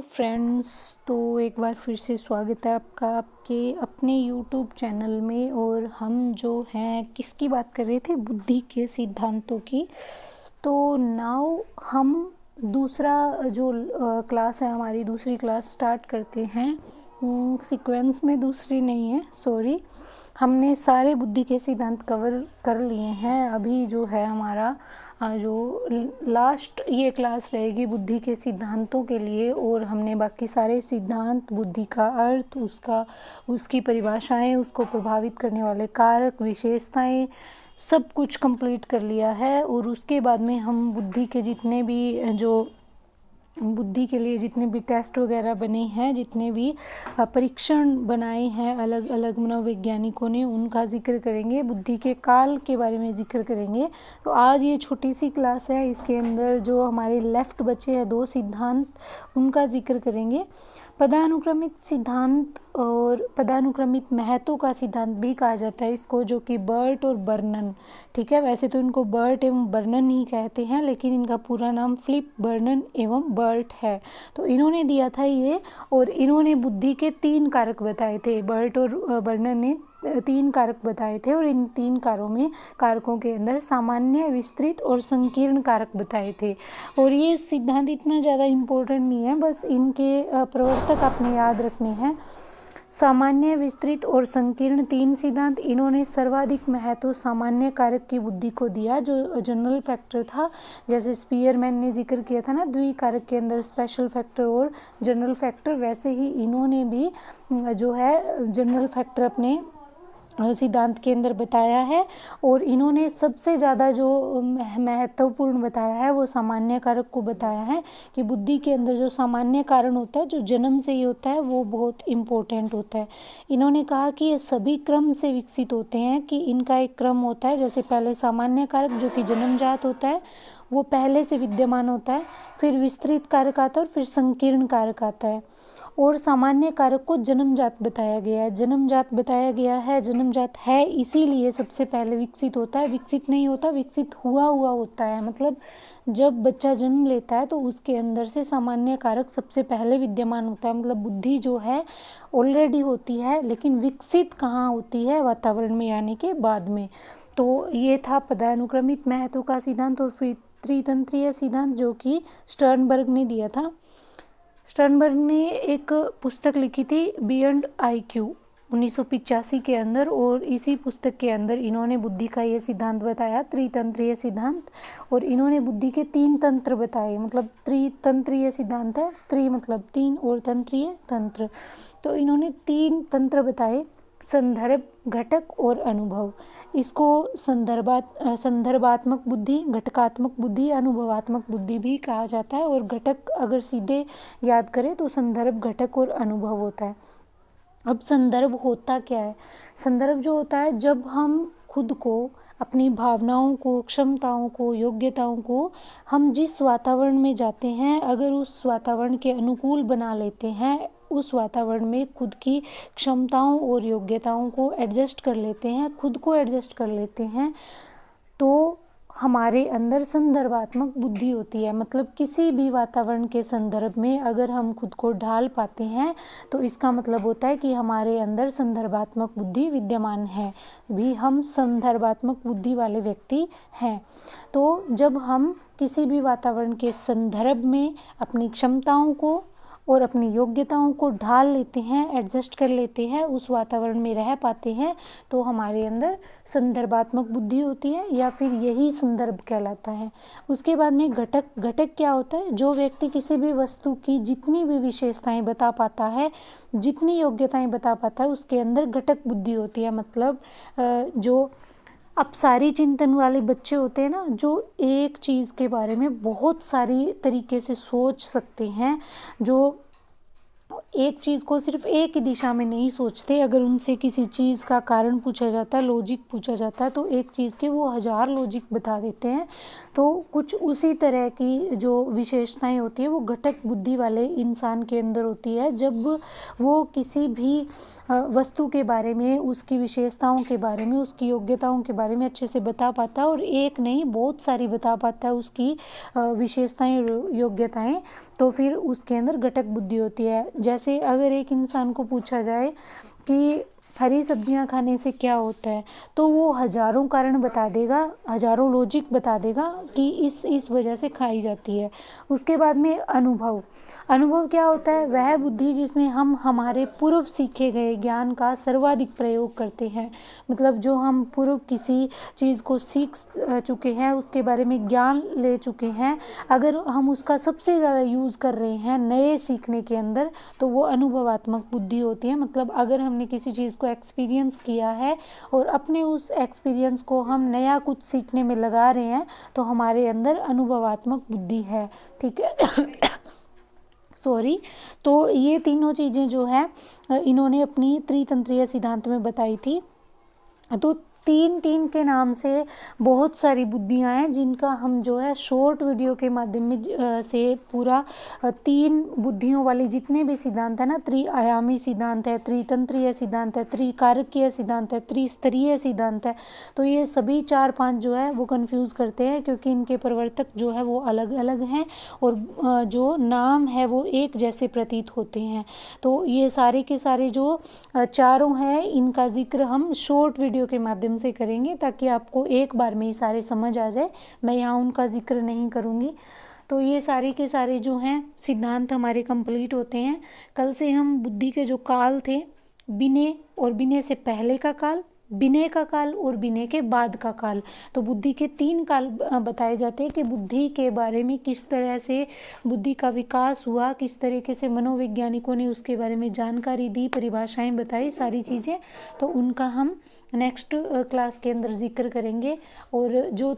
Friends, तो एक बार फिर से स्वागत है आपका आपके अपने यूट्यूब चैनल में। और हम जो हैं किसकी बात कर रहे थे, बुद्धि के सिद्धांतों की। तो नाउ हम दूसरा जो क्लास है, हमारी दूसरी क्लास स्टार्ट करते हैं। सीक्वेंस में दूसरी नहीं है, सॉरी। हमने सारे बुद्धि के सिद्धांत कवर कर लिए हैं। अभी जो है हमारा जो लास्ट ये क्लास रहेगी बुद्धि के सिद्धांतों के लिए। और हमने बाकी सारे सिद्धांत, बुद्धि का अर्थ, उसकी परिभाषाएं, उसको प्रभावित करने वाले कारक, विशेषताएं, सब कुछ कंप्लीट कर लिया है। और उसके बाद में हम बुद्धि के जितने भी बुद्धि के लिए जितने भी टेस्ट वगैरह बने हैं, जितने भी परीक्षण बनाए हैं अलग अलग मनोवैज्ञानिकों ने, उनका जिक्र करेंगे। बुद्धि के काल के बारे में जिक्र करेंगे। तो आज ये छोटी सी क्लास है, इसके अंदर जो हमारे लेफ्ट बचे हैं 2 सिद्धांत, उनका जिक्र करेंगे। पदानुक्रमित सिद्धांत और पदानुक्रमित महत्व का सिद्धांत भी कहा जाता है इसको, जो कि बर्ट और बर्नन, ठीक है। वैसे तो इनको बर्ट एवं बर्नन ही कहते हैं, लेकिन इनका पूरा नाम फिलिप बर्नन एवं बर्ट है। तो इन्होंने दिया था ये, और इन्होंने बुद्धि के 3 कारक बताए थे। बर्ट और बर्नन ने 3 कारक बताए थे, और इन 3 कारकों के अंदर सामान्य, विस्तृत और संकीर्ण कारक बताए थे। और ये सिद्धांत इतना ज़्यादा इम्पोर्टेंट नहीं है, बस इनके प्रवर्तक आपने याद रखने हैं। सामान्य, विस्तृत और संकीर्ण 3 सिद्धांत। इन्होंने सर्वाधिक महत्व सामान्य कारक की बुद्धि को दिया, जो जनरल फैक्टर था। जैसे स्पीयरमैन ने जिक्र किया था ना, द्विकारक के अंदर स्पेशल फैक्टर और जनरल फैक्टर, वैसे ही इन्होंने भी जो है जनरल फैक्टर अपने सिद्धांत के अंदर बताया है। और इन्होंने सबसे ज़्यादा जो महत्वपूर्ण बताया है वो सामान्य कारक को बताया है, कि बुद्धि के अंदर जो सामान्य कारण होता है, जो जन्म से ही होता है, वो बहुत इम्पोर्टेंट होता है। इन्होंने कहा कि ये सभी क्रम से विकसित होते हैं, कि इनका एक क्रम होता है। जैसे पहले सामान्य कारक जो कि जन्मजात होता है, वो पहले से विद्यमान होता है, फिर विस्तृत कारक आता है, और फिर संकीर्ण कारक आता है। और सामान्य कारक को जन्मजात बताया गया है। जन्मजात बताया गया है, जन्मजात है इसीलिए सबसे पहले विकसित होता है। विकसित नहीं होता, विकसित हुआ होता है। मतलब जब बच्चा जन्म लेता है तो उसके अंदर से सामान्य कारक सबसे पहले विद्यमान होता है। मतलब बुद्धि जो है ऑलरेडी होती है, लेकिन विकसित कहाँ होती है, वातावरण में आने के बाद में। तो ये था पदानुक्रमित महत्व का सिद्धांत। और फिर त्रितंत्रीय सिद्धांत, जो कि स्टर्नबर्ग ने दिया था। स्टर्नबर्ग ने एक पुस्तक लिखी थी बियॉन्ड IQ 1985 के अंदर, और इसी पुस्तक के अंदर इन्होंने बुद्धि का ये सिद्धांत बताया, त्रितंत्रीय सिद्धांत। और इन्होंने बुद्धि के 3 तंत्र बताए। मतलब त्रितंत्रीय सिद्धांत है, त्रि मतलब 3 और तंत्रीय तंत्र। तो इन्होंने 3 तंत्र बताए, संदर्भ, घटक और अनुभव। इसको संदर्भात्मक बुद्धि, घटकात्मक बुद्धि, अनुभवात्मक बुद्धि भी कहा जाता है। और घटक अगर सीधे याद करें तो संदर्भ, घटक और अनुभव होता है। अब संदर्भ होता क्या है? संदर्भ जो होता है, जब हम खुद को, अपनी भावनाओं को, क्षमताओं को, योग्यताओं को हम जिस वातावरण में जाते हैं, अगर उस वातावरण के अनुकूल बना लेते हैं, उस वातावरण में खुद की क्षमताओं और योग्यताओं को एडजस्ट कर लेते हैं, खुद को एडजस्ट कर लेते हैं, तो हमारे अंदर संदर्भात्मक बुद्धि होती है। मतलब किसी भी वातावरण के संदर्भ में अगर हम खुद को ढाल पाते हैं, तो इसका मतलब होता है कि हमारे अंदर संदर्भात्मक बुद्धि विद्यमान है, भी हम संदर्भात्मक बुद्धि वाले व्यक्ति हैं। तो जब हम किसी भी वातावरण के संदर्भ में अपनी क्षमताओं को और अपनी योग्यताओं को ढाल लेते हैं, एडजस्ट कर लेते हैं, उस वातावरण में रह पाते हैं, तो हमारे अंदर संदर्भात्मक बुद्धि होती है, या फिर यही संदर्भ कहलाता है। उसके बाद में घटक। घटक क्या होता है? जो व्यक्ति किसी भी वस्तु की जितनी भी विशेषताएं बता पाता है, जितनी योग्यताएं बता पाता है, उसके अंदर घटक बुद्धि होती है। मतलब जो अपसारी चिंतन वाले बच्चे होते हैं ना, जो एक चीज़ के बारे में बहुत सारी तरीके से सोच सकते हैं, जो एक चीज़ को सिर्फ एक ही दिशा में नहीं सोचते। अगर उनसे किसी चीज़ का कारण पूछा जाता है, लॉजिक पूछा जाता है, तो एक चीज़ के वो 1000 लॉजिक बता देते हैं। तो कुछ उसी तरह की जो विशेषताएं होती है वो घटक बुद्धि वाले इंसान के अंदर होती है। जब वो किसी भी वस्तु के बारे में, उसकी विशेषताओं के बारे में, उसकी योग्यताओं के बारे में अच्छे से बता पाता है, और एक नहीं बहुत सारी बता पाता है उसकी विशेषताएं, योग्यताएं, तो फिर उसके अंदर घटक बुद्धि होती है। जैसे अगर एक इंसान को पूछा जाए कि हरी सब्जियां खाने से क्या होता है, तो वो हजारों कारण बता देगा, हजारों लॉजिक बता देगा कि इस वजह से खाई जाती है। उसके बाद में अनुभव क्या होता है? वह बुद्धि जिसमें हम हमारे पूर्व सीखे गए ज्ञान का सर्वाधिक प्रयोग करते हैं। मतलब जो हम पूर्व किसी चीज़ को सीख चुके हैं, उसके बारे में ज्ञान ले चुके हैं, अगर हम उसका सबसे ज़्यादा यूज़ कर रहे हैं नए सीखने के अंदर, तो वो अनुभवात्मक बुद्धि होती है। मतलब अगर हमने किसी चीज़ को एक्सपीरियंस किया है और अपने उस एक्सपीरियंस को हम नया कुछ सीखने में लगा रहे हैं, तो हमारे अंदर अनुभवात्मक बुद्धि है। ठीक है सॉरी। तो ये तीनों चीज़ें जो है इन्होंने अपनी त्रितंत्रीय सिद्धांत में बताई थी। तो तीन के नाम से बहुत सारी बुद्धियां हैं जिनका हम जो है शॉर्ट वीडियो के माध्यम में से पूरा 3 बुद्धियों वाली जितने भी सिद्धांत है ना, त्रिआयामी सिद्धांत है, त्रितंत्रीय सिद्धांत है, त्रिकारकीय सिद्धांत है, त्रिस्तरीय सिद्धांत है, तो ये सभी 4-5 जो है वो कंफ्यूज करते हैं, क्योंकि इनके प्रवर्तक जो है वो अलग अलग हैं और जो नाम है वो एक जैसे प्रतीत होते हैं। तो ये सारे के सारे जो चारों हैं, इनका जिक्र हम शॉर्ट वीडियो के माध्यम से करेंगे ताकि आपको एक बार में ही सारे समझ आ जाए। मैं यहाँ उनका जिक्र नहीं करूँगी। तो ये सारे के सारे जो हैं सिद्धांत हमारे कंप्लीट होते हैं। कल से हम बुद्धि के जो काल थे, विनय और विनय से पहले का काल, विनय का काल और विनय के बाद का काल, तो बुद्धि के 3 काल बताए जाते हैं कि बुद्धि के बारे में किस तरह से बुद्धि का विकास हुआ, किस तरीके से मनोवैज्ञानिकों ने उसके बारे में जानकारी दी, परिभाषाएं बताई, सारी चीज़ें, तो उनका हम नेक्स्ट क्लास के अंदर जिक्र करेंगे। और जो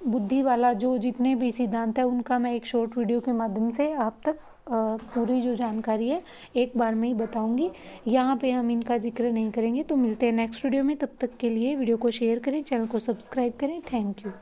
बुद्धि वाला जो जितने भी सिद्धांत है उनका मैं एक शॉर्ट वीडियो के माध्यम से आप तक पूरी जो जानकारी है एक बार में ही बताऊंगी। यहाँ पे हम इनका जिक्र नहीं करेंगे। तो मिलते हैं नेक्स्ट वीडियो में, तब तक के लिए वीडियो को शेयर करें, चैनल को सब्सक्राइब करें। Thank you.